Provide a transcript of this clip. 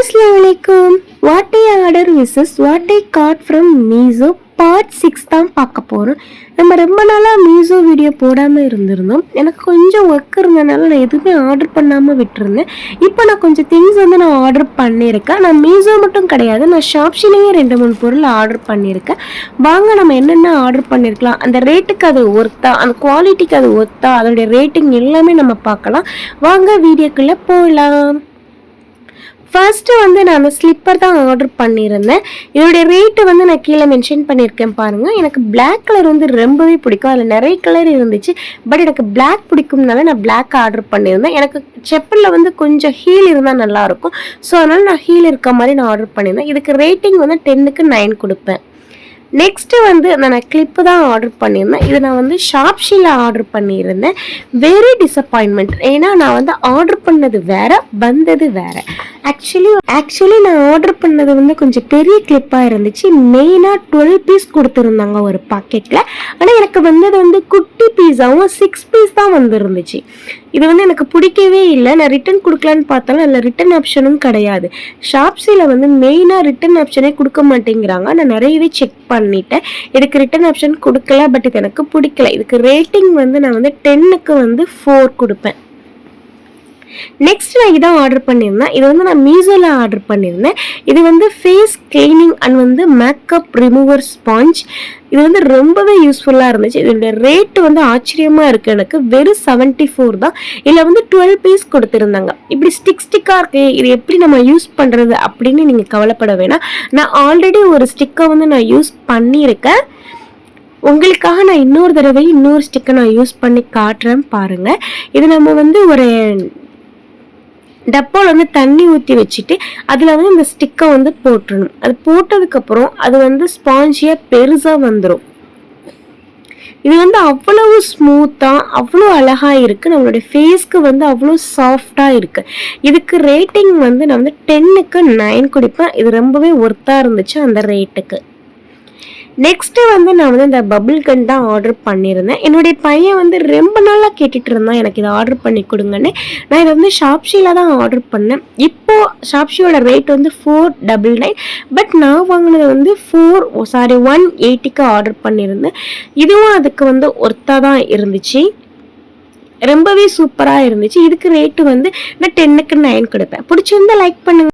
Assalamualaikum. What I order versus what I got from Meesho part 6 தான் பார்க்க போகிறோம். நம்ம ரொம்ப நாளாக மீஷோ வீடியோ போடாமல் இருந்திருந்தோம். எனக்கு கொஞ்சம் ஒர்க் இருந்ததுனால நான் எதுவுமே ஆர்டர் பண்ணாமல் விட்டுருந்தேன். இப்போ நான் கொஞ்சம் திங்ஸ் நான் ஆர்டர் பண்ணியிருக்கேன். நான் மீஷோ மட்டும் கிடையாது, நான் ஷாப்ஷிலேயே 2-3 பொருள் ஆர்டர் பண்ணியிருக்கேன். வாங்க நம்ம என்னென்ன ஆர்டர் பண்ணியிருக்கலாம், அந்த ரேட்டுக்கு அது ஒர்த்தா, அந்த குவாலிட்டிக்கு அது ஒர்த்தா, அதோடைய ரேட்டிங் எல்லாமே நம்ம பார்க்கலாம். வாங்க வீடியோக்குள்ளே போகலாம். ஃபர்ஸ்ட்டு நான் ஸ்லிப்பர் தான் ஆர்டர் பண்ணியிருந்தேன். இதோடைய ரேட்டு நான் கீழே மென்ஷன் பண்ணியிருக்கேன் பாருங்கள். எனக்கு பிளாக் கலர் ரொம்பவே பிடிக்கும். அதில் நிறைய கலர் இருந்துச்சு, பட் எனக்கு பிளாக் பிடிக்கும்னால நான் பிளாக் ஆர்டர் பண்ணியிருந்தேன். எனக்கு செப்பலில் கொஞ்சம் ஹீல் இருந்தால் நல்லாயிருக்கும். ஸோ அதனால் நான் ஹீல் இருக்க மாதிரி நான் ஆர்டர் பண்ணியிருந்தேன். இதுக்கு ரேட்டிங் 10க்கு 9 கொடுப்பேன். நெக்ஸ்ட்டு நான் கிளிப்பு தான் ஆர்டர் பண்ணியிருந்தேன். இது நான் ஷாப்ஷியில் ஆர்டர் பண்ணியிருந்தேன். Very disappointment. ஏன்னா நான் ஆர்டர் பண்ணது வேறு, வந்தது வேறு. ஆக்சுவலி நான் ஆர்டர் பண்ணது கொஞ்சம் பெரிய கிளிப்பாக இருந்துச்சு. மெயினாக 12 பீஸ் கொடுத்துருந்தாங்க ஒரு பாக்கெட்டில். ஆனால் எனக்கு வந்தது குட்டி பீஸாகவும் 6 பீஸ் தான் வந்துருந்துச்சு. இது எனக்கு பிடிக்கவே இல்லை. நான் ரிட்டன் கொடுக்கலான்னு பார்த்தாலும் அதில் ரிட்டன் ஆப்ஷனும் கிடையாது. ஷாப்ஸில் மெயினாக ரிட்டன் ஆப்ஷனே கொடுக்க மாட்டேங்கிறாங்க. நான் நிறையவே செக் பண்ணிட்டேன், இதுக்கு ரிட்டன் ஆப்ஷன் கொடுக்கல. பட் இது எனக்கு பிடிக்கல. இதுக்கு ரேட்டிங் நான் 10க்கு 4 கொடுப்பேன். நெக்ஸ்ட் நான் இதான் ஆர்டர் பண்ணியிருந்தேன். இது நான் மீஷோவில் ஆர்டர் பண்ணியிருந்தேன். இது face cleaning and makeup remover sponge. இது ரொம்பவே யூஸ்ஃபுல்லாக இருந்துச்சு. இதோட ரேட்டு ஆச்சரியமாக இருக்குது எனக்கு. வெறும் 74 தான். இதில் 12 பீஸ் கொடுத்துருந்தாங்க. இப்படி ஸ்டிக்காக இருக்கு, இது எப்படி நம்ம யூஸ் பண்ணுறது அப்படின்னு நீங்கள் கவலைப்பட வேணாம். நான் ஆல்ரெடி ஒரு ஸ்டிக்கை நான் யூஸ் பண்ணியிருக்கேன். உங்களுக்காக நான் இன்னொரு தடவை இன்னொரு ஸ்டிக்கை நான் யூஸ் பண்ணி காட்டுறேன் பாருங்கள். இது நம்ம ஒரு டப்பாவில் தண்ணி ஊற்றி வச்சுட்டு அதில் இந்த ஸ்டிக்கை போட்டுடணும். அது போட்டதுக்கப்புறம் அது ஸ்பாஞ்சியாக பெருசாக வந்துடும். இது அவ்வளவு ஸ்மூத்தாக அவ்வளோ அழகாக இருக்குது. நம்மளுடைய ஃபேஸ்க்கு அவ்வளோ சாஃப்டாக இருக்குது. இதுக்கு ரேட்டிங் நான் 10க்கு 9 கொடுப்பேன். இது ரொம்பவே ஒர்த்தாக இருந்துச்சு அந்த ரேட்டுக்கு. நெக்ஸ்ட்டு நான் இந்த பபிள் கன் தான் ஆர்டர் பண்ணியிருந்தேன். என்னுடைய பையன் ரொம்ப நாளாக கேட்டுட்டு இருந்தான் எனக்கு இதை ஆர்டர் பண்ணி கொடுங்கன்னு. நான் இதை ஷாப்ஷியில் தான் ஆர்டர் பண்ணேன். இப்போது ஷாப்ஷியோட ரேட் 499. பட் நான் வாங்கினது 180க்கு ஆர்டர் பண்ணியிருந்தேன். இதுவும் அதுக்கு ஒர்த்தாக தான் இருந்துச்சு. ரொம்பவே சூப்பராக இருந்துச்சு. இதுக்கு ரேட்டு நான் 10க்கு 9 கொடுப்பேன். பிடிச்சிருந்தா லைக் பண்ணுங்க.